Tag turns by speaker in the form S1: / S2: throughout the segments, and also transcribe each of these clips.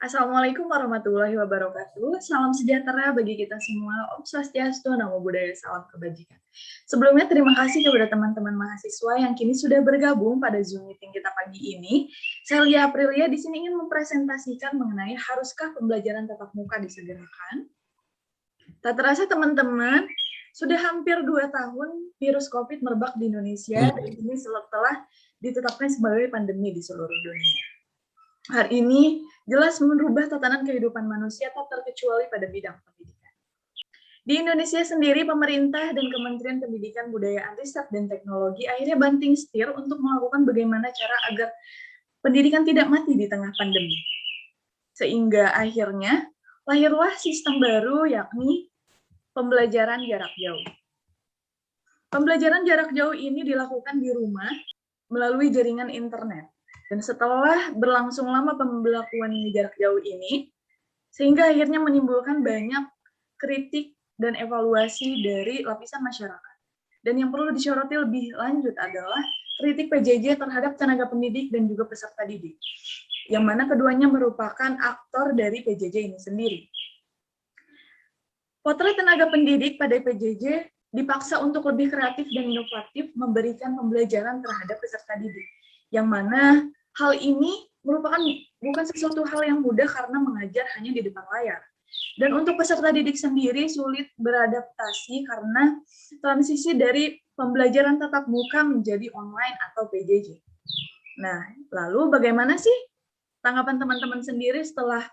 S1: Assalamualaikum warahmatullahi wabarakatuh. Salam sejahtera bagi kita semua. Om Swastiastu, Namo Buddhaya, salam kebajikan. Sebelumnya terima kasih kepada teman-teman mahasiswa yang kini sudah bergabung pada Zoom meeting kita pagi ini. Saya Lia Aprilia di sini ingin mempresentasikan mengenai haruskah pembelajaran tatap muka disegerakan. Tak terasa teman-teman, sudah hampir 2 tahun virus COVID merebak di Indonesia dan ini telah ditetapkan sebagai pandemi di seluruh dunia. Hari ini jelas merubah tatanan kehidupan manusia tak terkecuali pada bidang pendidikan. Di Indonesia sendiri, pemerintah dan Kementerian Pendidikan, Kebudayaan, Riset, dan Teknologi akhirnya banting setir untuk melakukan bagaimana cara agar pendidikan tidak mati di tengah pandemi. Sehingga akhirnya lahirlah sistem baru yakni pembelajaran jarak jauh. Pembelajaran jarak jauh ini dilakukan di rumah melalui jaringan internet. Dan setelah berlangsung lama pembelakuan jarak jauh ini, sehingga akhirnya menimbulkan banyak kritik dan evaluasi dari lapisan masyarakat. Dan yang perlu disoroti lebih lanjut adalah kritik PJJ terhadap tenaga pendidik dan juga peserta didik, yang mana keduanya merupakan aktor dari PJJ ini sendiri. Potret tenaga pendidik pada PJJ dipaksa untuk lebih kreatif dan inovatif memberikan pembelajaran terhadap peserta didik, yang mana hal ini merupakan bukan sesuatu hal yang mudah karena mengajar hanya di depan layar. Dan untuk peserta didik sendiri sulit beradaptasi karena transisi dari pembelajaran tatap muka menjadi online atau PJJ. Nah, lalu bagaimana sih tanggapan teman-teman sendiri setelah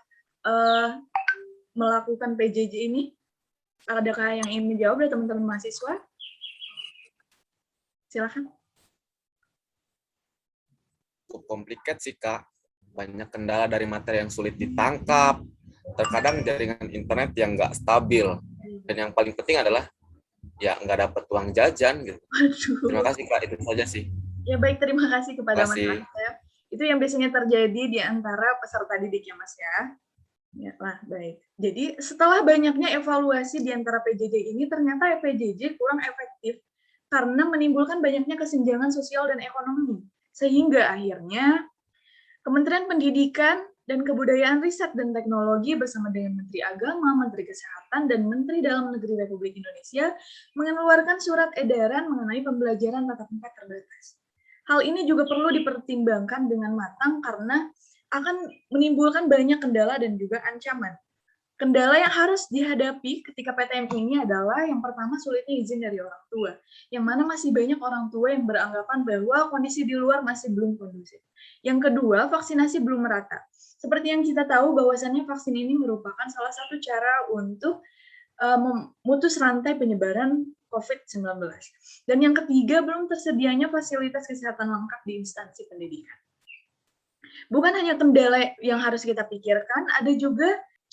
S1: melakukan PJJ ini? Adakah yang ingin menjawab dari teman-teman mahasiswa? Silakan.
S2: Cukup komplikat sih, Kak. Banyak kendala dari materi yang sulit ditangkap, terkadang jaringan internet yang nggak stabil, dan yang paling penting adalah ya nggak dapat uang jajan gitu.
S1: Aduh.
S2: Terima kasih, Kak, itu saja sih.
S1: Ya baik, terima kasih kepada Mas Asep. Itu yang biasanya terjadi di antara peserta didik ya Mas ya. Ya lah, baik. Jadi setelah banyaknya evaluasi di antara PJJ ini, ternyata PJJ kurang efektif karena menimbulkan banyaknya kesenjangan sosial dan ekonomi. Sehingga akhirnya Kementerian Pendidikan dan Kebudayaan, Riset, dan Teknologi bersama dengan Menteri Agama, Menteri Kesehatan, dan Menteri Dalam Negeri Republik Indonesia mengeluarkan surat edaran mengenai pembelajaran tatap muka terbatas. Hal ini juga perlu dipertimbangkan dengan matang karena akan menimbulkan banyak kendala dan juga ancaman. Kendala yang harus dihadapi ketika PTM ini adalah yang pertama sulitnya izin dari orang tua, yang mana masih banyak orang tua yang beranggapan bahwa kondisi di luar masih belum kondusif. Yang kedua, vaksinasi belum merata. Seperti yang kita tahu bahwasannya vaksin ini merupakan salah satu cara untuk memutus rantai penyebaran COVID-19. Dan yang ketiga, belum tersedianya fasilitas kesehatan lengkap di instansi pendidikan. Bukan hanya kendala yang harus kita pikirkan, ada juga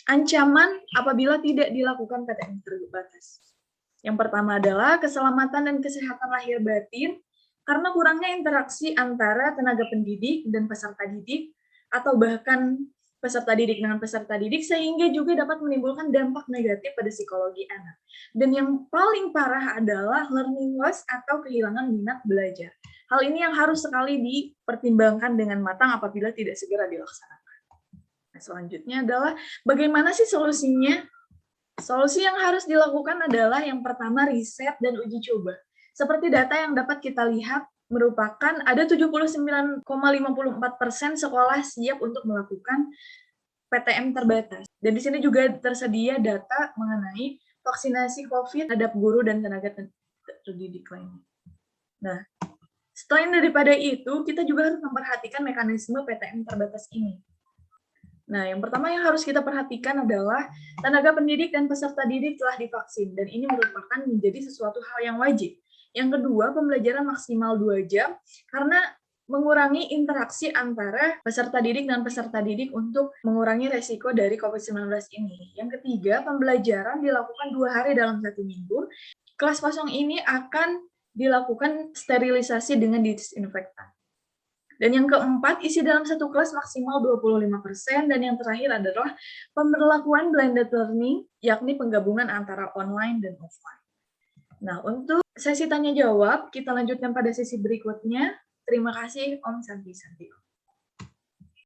S1: ancaman apabila tidak dilakukan PTM terbatas. Yang pertama adalah keselamatan dan kesehatan lahir batin, karena kurangnya interaksi antara tenaga pendidik dan peserta didik, atau bahkan peserta didik dengan peserta didik, sehingga juga dapat menimbulkan dampak negatif pada psikologi anak. Dan yang paling parah adalah learning loss atau kehilangan minat belajar. Hal ini yang harus sekali dipertimbangkan dengan matang apabila tidak segera dilaksanakan. Nah, selanjutnya adalah bagaimana sih solusinya? Solusi yang harus dilakukan adalah yang pertama riset dan uji coba. Seperti data yang dapat kita lihat merupakan ada 79,54% sekolah siap untuk melakukan PTM terbatas. Dan di sini juga tersedia data mengenai vaksinasi COVID terhadap guru dan tenaga pendidik lainnya. Nah, selain daripada itu, kita juga harus memperhatikan mekanisme PTM terbatas ini. Nah, yang pertama yang harus kita perhatikan adalah tenaga pendidik dan peserta didik telah divaksin, dan ini merupakan menjadi sesuatu hal yang wajib. Yang kedua, pembelajaran maksimal 2 jam, karena mengurangi interaksi antara peserta didik dan peserta didik untuk mengurangi resiko dari COVID-19 ini. Yang ketiga, pembelajaran dilakukan 2 hari dalam 1 minggu. Kelas kosong ini akan dilakukan sterilisasi dengan disinfektan. Dan yang keempat, isi dalam satu kelas maksimal 25%. Dan yang terakhir adalah pemberlakuan blended learning, yakni penggabungan antara online dan offline. Nah, untuk sesi tanya-jawab, kita lanjutkan pada sesi berikutnya. Terima kasih, Om Santi.